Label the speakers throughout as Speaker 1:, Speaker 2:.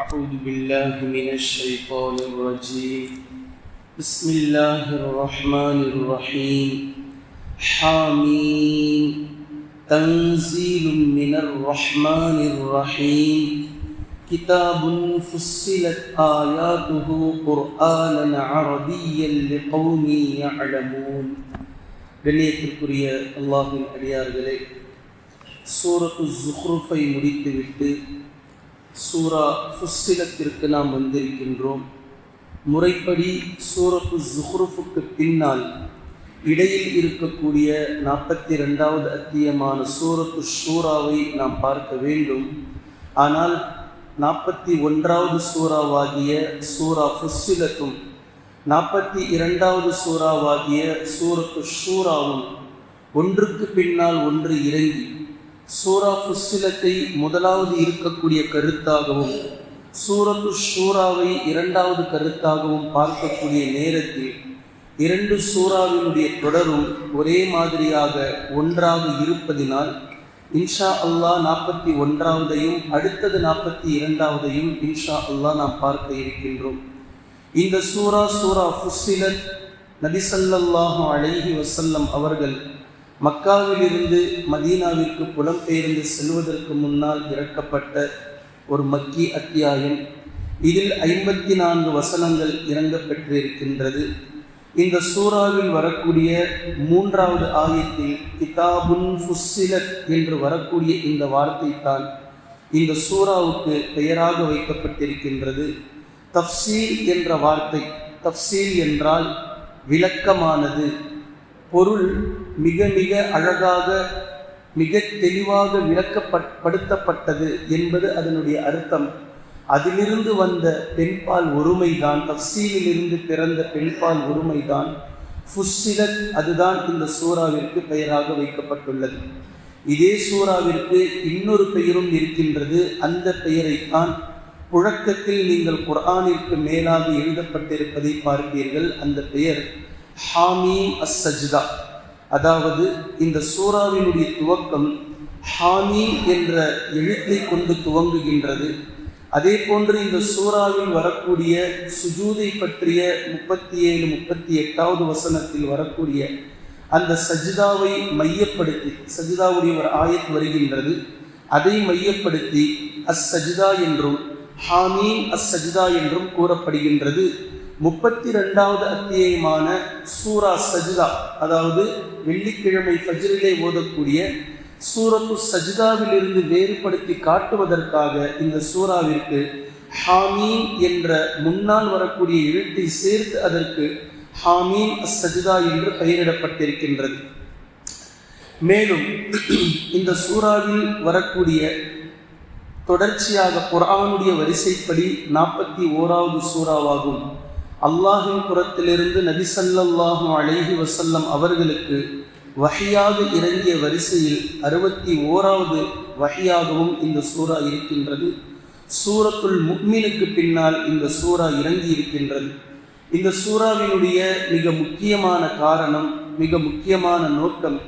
Speaker 1: أعوذ بالله من الشيطان الرجيم. بسم الله الرحمن الرحيم. حامين تنزيل من الرحمن الرحيم. كتاب فصلت آياته قرآنا عربيا لقوم يعلمون. கண்ணியத்திற்குரிய அல்லாஹ்வின் அடியார்களே, சூரத்து ஸுஹ்ருஃபை முடித்துவிட்டு சூரா ஃபுஸ்ஸிலத்திற்கு நாம் வந்திருக்கின்றோம். முறைப்படி சூரத்து ஸுஹ்ருஃபுக்கு பின்னால் இடையில் இருக்கக்கூடிய 42வது அத்தியமான சூரத்து ஷூராவை நாம் பார்க்க வேண்டும். ஆனால் 41வது சூறாவாகிய சூரா ஃபுஸ்ஸிலத்தும் 42வது சூறாவாகிய சூரத்து ஷூராவும் ஒன்றுக்கு பின்னால் ஒன்று இறங்கி சூரா ஃபுஸ்ஸிலத்தை முதலாவது இருக்கக்கூடிய கருத்தாகவும் சூரத்து ஷூராவை இரண்டாவது கருத்தாகவும் பார்க்கக்கூடிய நேரத்தில் இரண்டு சூறாவினுடைய தொடரும் ஒரே மாதிரியாக ஒன்றாக இருப்பதினால் இன்ஷா அல்லாஹ் 41வதையும் அடுத்தது 42வதையும் இன்ஷா அல்லாஹ் நாம் பார்க்க இருக்கின்றோம். இந்த சூரா ஃபுஸ்ஸிலத் நபி ஸல்லல்லாஹு அலைஹி வஸல்லம் அவர்கள் மக்காவிலிருந்து மதீனாவிற்கு புலம்பெயர்ந்து செல்வதற்கு முன்னால் இறக்கப்பட்ட ஒரு மக்கி அத்தியாயம். இதில் 54 வசனங்கள் இறங்கப்பெற்றிருக்கின்றது. இந்த சூறாவில் வரக்கூடிய 3வது ஆயத்தில் கிதாபுன் ஃபுஸ்ஸிலத் என்று வரக்கூடிய இந்த வார்த்தை தான் இந்த சூறாவுக்கு பெயராக வைக்கப்பட்டிருக்கின்றது. தஃப்சீல் என்ற வார்த்தை, தஃப்சீல் என்றால் விளக்கமானது, பொருள் மிக மிக அழகாக மிக தெளிவாக விளக்கப்படுத்தப்பட்டது என்பது அதனுடைய அர்த்தம். அதிலிருந்து வந்த பெண்பால் ஒருமைதான், தஃப்சீலிலிருந்து பிறந்த பெண்பால் ஒருமைதான் ஃபுஸ்ஸிலத். அதுதான் இந்த சூறாவிற்கு பெயராக வைக்கப்பட்டுள்ளது. இதே சூறாவிற்கு இன்னொரு பெயரும் இருக்கின்றது. அந்த பெயரைத்தான் புழக்கத்தில் நீங்கள் குர்ஆனிற்கு மேலாக எழுதப்பட்டிருப்பதை பார்ப்பீர்கள். அந்த பெயர் ஹாமீம் அஸ்-சஜ்தா. அதாவது இந்த சூறாவினுடைய துவக்கம் ஹாமீம் என்ற எழுத்தை கொண்டு துவங்குகின்றது. அதே போன்று இந்த சூறாவில் வரக்கூடிய சுஜூதை பற்றிய 37, 38வது வசனத்தில் வரக்கூடிய அந்த சஜ்தாவை மையப்படுத்தி, சஜ்தாவுடைய ஒரு ஆயத் வருகின்றது, அதை மையப்படுத்தி அஸ்-சஜ்தா என்றும் ஹாமீம் அஸ்-சஜ்தா என்றும் கூறப்படுகின்றது. 32வது அத்தியாயமான சூரா சஜ்தா, அதாவது வெள்ளிக்கிழமை ஃபஜ்ரிலே ஓதக்கூடிய சூரத்து சஜ்தாவிலிருந்து வேறுபடுத்தி காட்டுவதற்காக இந்த சூறாவிற்கு ஹாமீம் என்ற முன்னால் வரக்கூடிய எழுத்தை சேர்த்து அதற்கு ஹாமீம் அஸ்-சஜ்தா என்று பெயரிடப்பட்டிருக்கின்றது. மேலும் இந்த சூறாவில் வரக்கூடிய தொடர்ச்சியாக குர்ஆனுடைய வரிசைப்படி 41வது சூறாவாகும். அல்லாஹின் புறத்திலிருந்து நபி ஸல்லல்லாஹு அலைஹி வஸல்லம் அவர்களுக்கு வஹியாக இறங்கிய வரிசையில் 61வது வஹியாகவும் இந்த சூரா இருக்கின்றது. சூரத்துல் முஃமினுக்கு பின்னால் இந்த சூரா இறங்கி இருக்கின்றது. இந்த சூறாவினுடைய மிக முக்கியமான காரணம், மிக முக்கியமான நோக்கம்,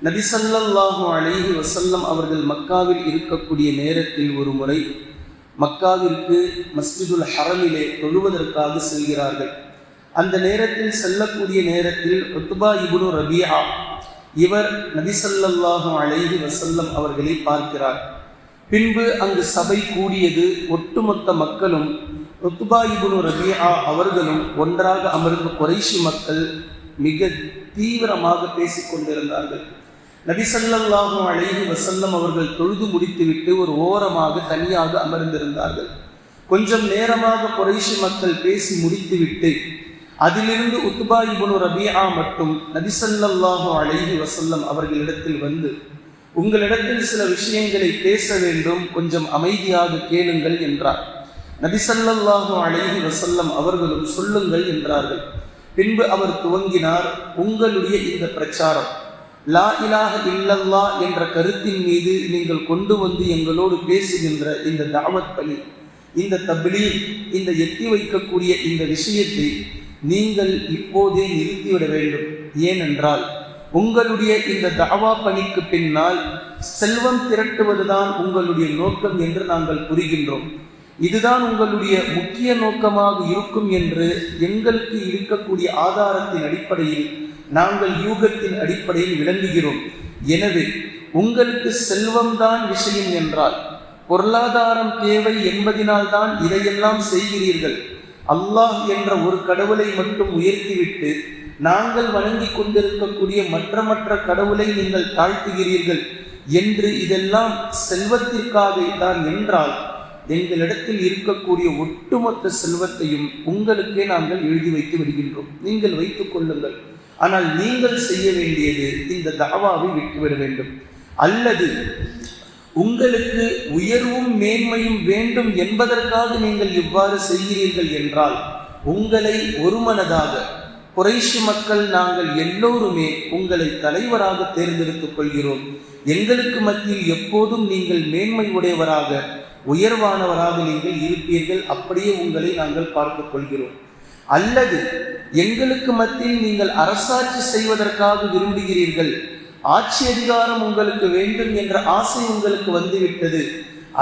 Speaker 1: நபி ஸல்லல்லாஹு அலைஹி வஸல்லம் அவர்கள் மக்காவில் இருக்கக்கூடிய நேரத்தில் ஒரு முறை மக்காவிற்கு மஸ்ஜிதுல் ஹரமிலே தொழுவதற்காக செல்கிறார்கள். அந்த நேரத்தில் செல்லக்கூடிய நேரத்தில் உத்பா இப்னு ரபீஆ இவர் நபி ஸல்லல்லாஹு அலைஹி வஸல்லம் அவர்களை பார்க்கிறார். பின்பு அங்கு சபை கூடியது. ஒட்டுமொத்த மக்களும் உத்பா இப்னு ரபீஆ அவர்களும் ஒன்றாக அமர்ந்து குறைஷி மக்கள் மிக தீவிரமாக பேசிக் கொண்டிருந்தார்கள். நபி ஸல்லல்லாஹு அலைஹி வஸல்லம் அவர்கள் தொழுது முடித்துவிட்டு ஒரு ஓரமாக தனியாக அமர்ந்திருந்தார்கள். கொஞ்சம் நேரமாக குறைஷி மக்கள் பேசி முடித்துவிட்டு அதிலிருந்து உத்பா இப்னு ரபீஆ மட்டும் நபி ஸல்லல்லாஹு அலைஹி வஸல்லம் அவர்களிடத்தில் வந்து, உங்களிடத்தில் சில விஷயங்களை பேச வேண்டும், கொஞ்சம் அமைதியாக கேளுங்கள் என்றார். நபி ஸல்லல்லாஹு அலைஹி வஸல்லம் அவர்களும் சொல்லுங்கள் என்றார்கள். பின்பு அவர் துவங்கினார், உங்களுடைய இந்த பிரச்சாரம் லா இலாஹ இல்லல்லாஹ் என்ற கருத்தின் மீது நீங்கள் கொண்டு வந்து எங்களோடு பேசுகின்ற இந்த தாவத் பணி, இந்த தப்லீக், இந்த எத்தி வைக்கக்கூடிய இந்த விஷயத்தை நீங்கள் இப்போதே நிறுத்திவிட வேண்டும். ஏனென்றால் உங்களுடைய இந்த தாவா பணிக்கு பின்னால் செல்வம் திரட்டுவதுதான் உங்களுடைய நோக்கம் என்று நாங்கள் புரிகின்றோம். இதுதான் உங்களுடைய முக்கிய நோக்கமாக இருக்கும் என்று எங்களுக்கு இருக்கக்கூடிய ஆதாரத்தின் அடிப்படையில் நாங்கள் யூகத்தின் அடிப்படையில் விளங்குகிறோம். எனவே உங்களுக்கு செல்வம்தான் விஷயம் என்றால், பொருளாதாரம் தேவை என்பதினால்தான் இதையெல்லாம் செய்கிறீர்கள், அல்லாஹ் என்ற ஒரு கடவுளை மட்டும் உயர்த்திவிட்டு நாங்கள் வணங்கி கொண்டிருக்கக்கூடிய மற்ற கடவுளை நீங்கள் தாழ்த்துகிறீர்கள் என்று இதெல்லாம் செல்வத்திற்காக தான் என்றால், எங்களிடத்தில் இருக்கக்கூடிய ஒட்டுமொத்த செல்வத்தையும் உங்களுக்கே நாங்கள் எழுதி வைத்து விடுகின்றோம், நீங்கள் வைத்துக் கொள்ளுங்கள். ஆனால் நீங்கள் செய்ய வேண்டியது இந்த தாவாவை விட்டுவிட வேண்டும். அல்லது உங்களுக்கு உயர்வும் மேன்மையும் வேண்டும் என்பதற்காக நீங்கள் இவ்வாறு செய்கிறீர்கள் என்றால், உங்களை ஒருமனதாக குறைஷி மக்கள் நாங்கள் எல்லோருமே உங்களை தலைவராக தேர்ந்தெடுத்துக் கொள்கிறோம், எங்களுக்கு மத்தியில் எப்போதும் நீங்கள் மேன்மை உடையவராக உயர்வானவராக நீங்கள் இருப்பீர்கள், அப்படியே உங்களை நாங்கள் பார்த்துக் கொள்கிறோம். அல்லது எங்களுக்கு மத்தியில் நீங்கள் அரசாட்சி செய்வதற்காக விரும்புகிறீர்கள், ஆட்சி அதிகாரம் உங்களுக்கு வேண்டும் என்ற ஆசை உங்களுக்கு வந்துவிட்டது,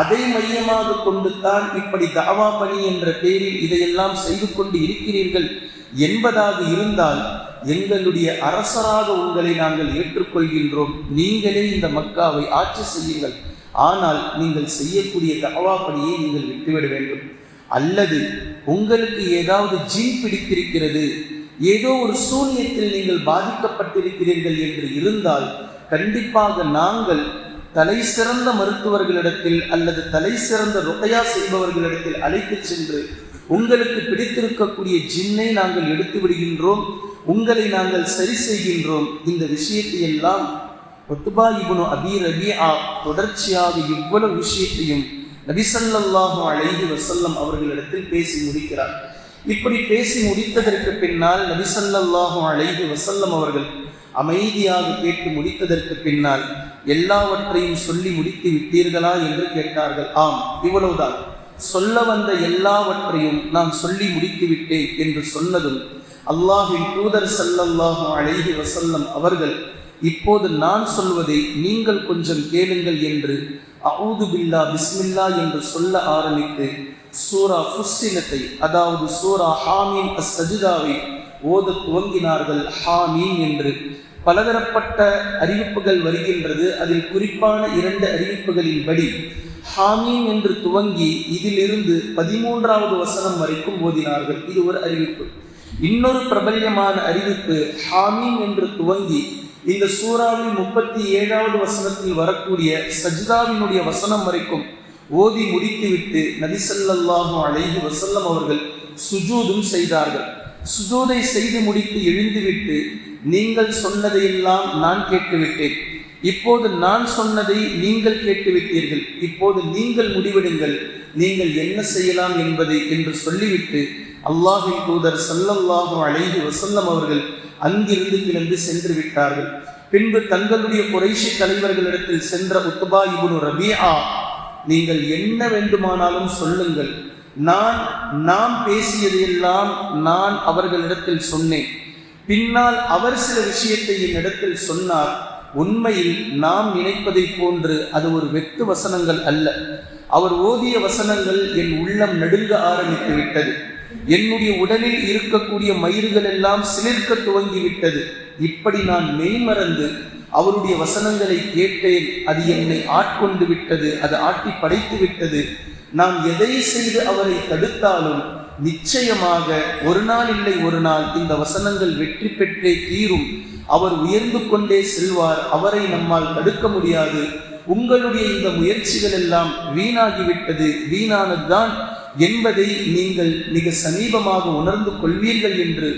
Speaker 1: அதை மையமாக கொண்டு தான் இப்படி தாவா பணி என்ற பெயரில் இதையெல்லாம் செய்து கொண்டு இருக்கிறீர்கள் என்பதாக இருந்தால், எங்களுடைய அரசராக உங்களை நாங்கள் ஏற்றுக்கொள்கின்றோம், நீங்களே இந்த மக்காவை ஆட்சி செய்யுங்கள், ஆனால் நீங்கள் செய்யக்கூடிய தாவா பணியை நீங்கள் விட்டுவிட வேண்டும். அல்லது உங்களுக்கு ஏதாவது ஜின் பிடித்திருக்கிறது, ஏதோ ஒரு சூனியத்தில் நீங்கள் பாதிக்கப்பட்டிருக்கிறீர்கள் என்று இருந்தால், கண்டிப்பாக நாங்கள் தலை சிறந்த மருத்துவர்களிடத்தில் அல்லது தலை சிறந்த ருகையா செய்பவர்களிடத்தில் அழைத்து சென்று உங்களுக்கு பிடித்திருக்கக்கூடிய ஜின்னை நாங்கள் எடுத்து விடுகின்றோம், உங்களை நாங்கள் சரி செய்கின்றோம். இந்த விஷயத்தை எல்லாம் உத்பா இப்னு அபீ ரபீஆ தொடர்ச்சியாக இவ்வளவு விஷயத்தையும் நபி ஸல்லல்லாஹு அலைஹி வஸல்லம் அவர்களிடத்தில் பேசி முடிக்கிறார். இப்படி பேசி முடித்ததற்கு பின்னால் நபி ஸல்லல்லாஹு அலைஹி வஸல்லம் அவர்கள் அமைதியாக கேட்டு முடித்ததற்கு பின்னால், எல்லாவற்றையும் சொல்லி முடித்து விட்டீர்களா என்று கேட்டார்கள். ஆம், இவ்வளவுதான், சொல்ல வந்த எல்லாவற்றையும் நான் சொல்லி முடித்து விட்டேன் என்று சொன்னதும், அல்லாஹ்வின் தூதர் ஸல்லல்லாஹு அலைஹி வஸல்லம் அவர்கள், இப்போது நான் சொல்வதை நீங்கள் கொஞ்சம் கேளுங்கள் என்று அஊது பில்லா பிஸ்மில்லா என்று சொல்ல ஆரம்பித்து சூரா ஃபுஸ்ஸிலத்தை, அதாவது சூரா ஹாமீம் அஸ்-சஜ்தாவை ஓத துவங்கினார்கள். ஹாமீம் என்று பலதரப்பட்ட அறிவிப்புகள் வருகின்றது. அதில் குறிப்பான 2 அறிவிப்புகளின்படி ஹாமீம் என்று துவங்கி இதிலிருந்து 13வது வசனம் வரைக்கும் ஓதினார்கள். இது ஒரு அறிவிப்பு. இன்னொரு பிரபல்யமான அறிவிப்பு, ஹாமீம் என்று துவங்கி இந்த சூறாவில் 37வது வசனத்தில் வரக்கூடிய சஜ்தாவினுடைய வசனம் வரைக்கும் ஓதி முடித்துவிட்டு நபி ஸல்லல்லாஹு அலைஹி வஸல்லம் அவர்கள் சுஜூதும் செய்தார்கள். சுஜூதை செய்து முடித்து எழுந்துவிட்டு, நீங்கள் சொன்னதையெல்லாம் நான் கேட்டுவிட்டேன், இப்போது நான் சொன்னதை நீங்கள் கேட்டுவிட்டீர்கள், இப்போது நீங்கள் முடிவெடுங்கள், நீங்கள் என்ன செய்யலாம் என்பதை என்று சொல்லிவிட்டு அல்லாஹ்வின் தூதர் ஸல்லல்லாஹு அலைஹி வஸல்லம் அவர்கள் அங்கிருந்து கிளம்பி சென்று விட்டார்கள். பின்பு தங்களுடைய குறைஷி தலைவர்களிடத்தில் சென்ற உத்பா இப்னு ரபீஆ, நீங்கள் என்ன வேண்டுமானாலும் சொல்லுங்கள், நாம் பேசியதையெல்லாம் நான் அவர்களிடத்தில் சொன்னேன், பின்னால் அவர் சில விஷயத்தை என்னிடத்தில் சொன்னார், உண்மையில் நாம் நினைப்பதை போன்று அது ஒரு வெத்து வசனங்கள் அல்ல, அவர் ஓதிய வசனங்கள் என் உள்ளம் நடுங்க ஆரம்பித்து விட்டது, என்னுடைய உடலில் இருக்கக்கூடிய மயிர்கள் எல்லாம் சிலிர்க்க துவங்கிவிட்டது, இப்படி நான் மெய்மறந்து அவருடைய வசனங்களை கேட்டேன், அது என்னை ஆட்கொண்டு விட்டது, அது ஆட்டி படைத்து விட்டது, நாம் எதை செய்து அவரை தடுத்தாலும் நிச்சயமாக ஒரு நாள் இல்லை ஒரு நாள் இந்த வசனங்கள் வெற்றி பெற்றே தீரும், அவர் உயர்ந்து கொண்டே செல்வார், அவரை நம்மால் தடுக்க முடியாது, உங்களுடைய இந்த முயற்சிகள் எல்லாம் வீணாகிவிட்டது, வீணானதுதான் என்பதை நீங்கள் மிக சமீபமாக உணர்ந்து கொள்வீர்கள் என்று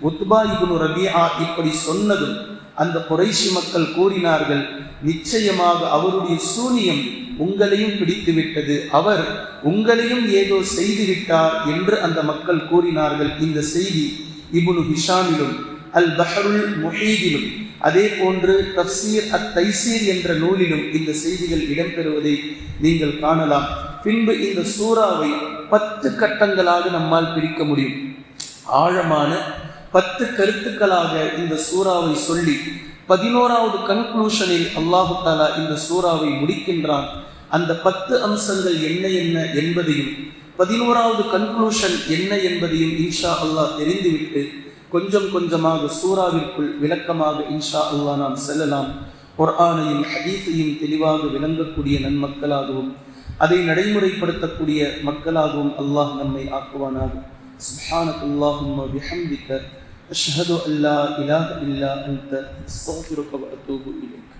Speaker 1: உத்பா இப்னு ரபீஆ இப்படி சொன்னதும் அந்த குறைஷி மக்கள் கூறினார்கள், நிச்சயமாக அவருடைய சூனியம் உங்களையும் பிடித்து விட்டது, அவர் உங்களையும் ஏதோ செய்து விட்டார் என்று அந்த மக்கள் கூறினார்கள். இந்த செய்தி இப்னு ஹிஷாமிலும் அல் பஹ்ருல் முஹீதிலும் அதே போன்று தஃப்சீர் அத்-தைசீர் என்ற நூலிலும் இந்த செய்திகள் இடம்பெறுவதை நீங்கள் காணலாம். பின்பு இந்த சூறாவை 10 கட்டங்களாக நம்மால் பிரிக்க முடியும். ஆழமான 10 கருத்துக்களாக இந்த சூறாவை சொல்லி 11வது கன்க்ளூஷனில் அல்லாஹு தஆலா இந்த சூறாவை முடிக்கின்றான். அந்த 10 அம்சங்கள் என்ன என்பதையும் 11வது கன்க்ளூஷன் என்ன என்பதையும் இன்ஷா அல்லாஹ் தெரிந்துவிட்டு கொஞ்சம் கொஞ்சமாக சூராவிற்குள் விளக்கமாக இன்ஷா அல்லாஹ் நாம் செல்லலாம். குர்ஆனையும் ஹதீஸையும் தெளிவாக விளங்கக்கூடிய நன்மக்களாகவும் அதை நடைமுறைப்படுத்தக்கூடிய மக்களாகவும் அல்லாஹ் நம்மை ஆக்குவானாக. சுப்ஹானல்லாஹும்ம பிஹம்திக அஷ்ஹது அல்லா இலாஹ இல்லா அன்த அஸ்தக்ஃபிருக வ அத்தூபு இலைக்.